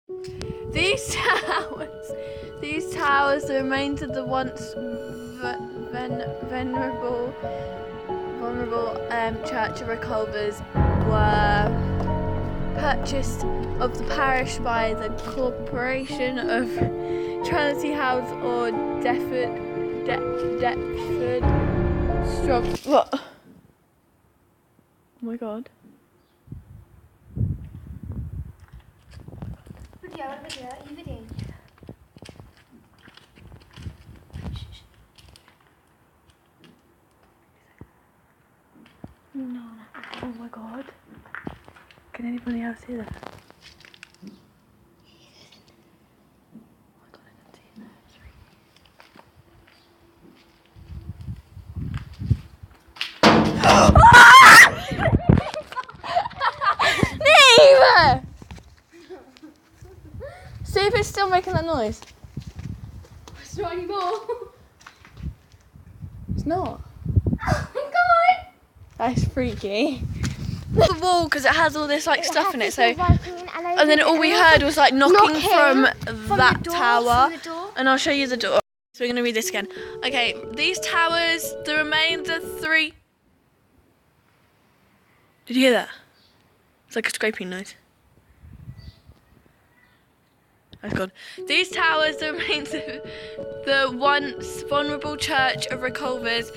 These towers, the remains of the once venerable church of Reculvers were purchased of the parish by the Corporation of Trinity House or Deptford What? Oh my god. Video, are you videoing? No. Oh my god. Can anybody else hear that? Oh my god, I can see that. See if it's still making that noise. It's not anymore. It's not. Oh my god! That's freaky. The wall because it has all this like stuff in it. So, and then all we heard was like knocking from that tower. And I'll show you the door. So we're gonna read this again. Okay, these towers, the remains of 3. Did you hear that? It's like a scraping noise. That's gone. These towers, the remains of the once vulnerable church of Reculvers,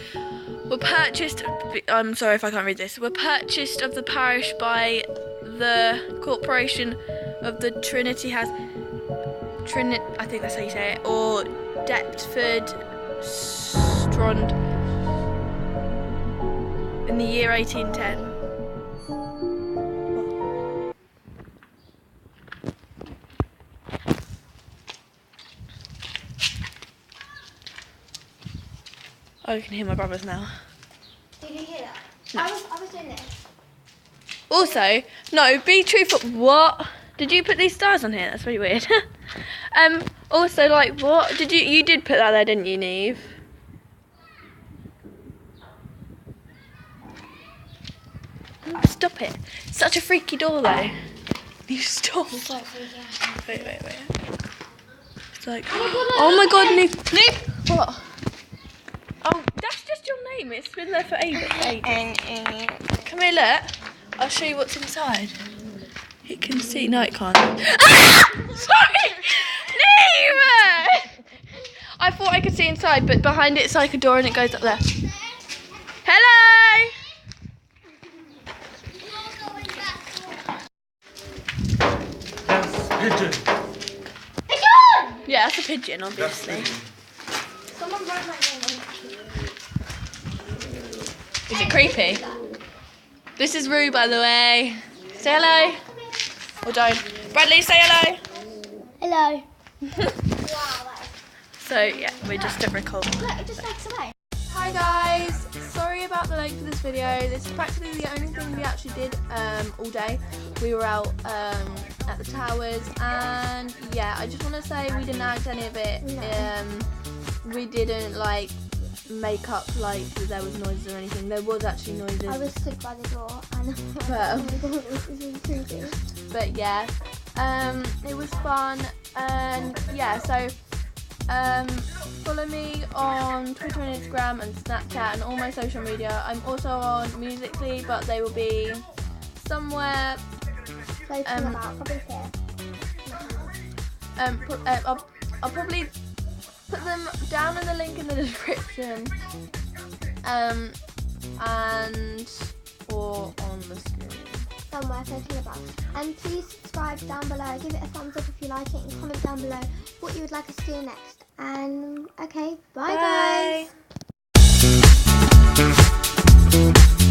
were purchased. I'm sorry if I can't read this. Were purchased of the parish by the Corporation of the Trinity House. I think that's how you say it, or Deptford Strand in the year 1810. Oh, you can hear my brothers now. Did you hear that? No. I was doing this. Also, no, be truthful. What? Did you put these stars on here? That's really weird. Also, like, what? You did put that there, didn't you, Neve? Stop it. Such a freaky door, though. You stop. It's like freaking out. Wait. It's like, oh my god, Neve. What? Oh, that's just your name. It's been there for ages. Come here, look. I'll show you what's inside. It can see. No, it can't. Ah! Sorry! Neve! I thought I could see inside, but behind it's like a door and it goes up there. Hello! Pigeon. Pigeon! Yeah, that's a pigeon, obviously. Someone wrote my name on it. Is it creepy? This is Rue, by the way. Say hello. Or don't. Bradley, say hello. Hello. So, yeah, we're just at Reculver. Look, it just takes away. Hi guys, sorry about the length of this video. This is practically the only thing we actually did all day. We were out at the towers, and yeah, I just want to say we didn't act any of it. No. We didn't like make up like there was noises or anything. There was actually noises. I was stood by the door and But, oh my god, this is really creepy. but yeah, it was fun, and yeah, so follow me on Twitter and Instagram and Snapchat and all my social media. I'm also on Musical.ly, but they will be somewhere. Floating about, probably here. I'll probably put them down in the link in the description, and or on the screen. Somewhere floating about. And please subscribe down below, give it a thumbs up if you like it, and comment down below what you would like us to do next. And okay, bye. Guys.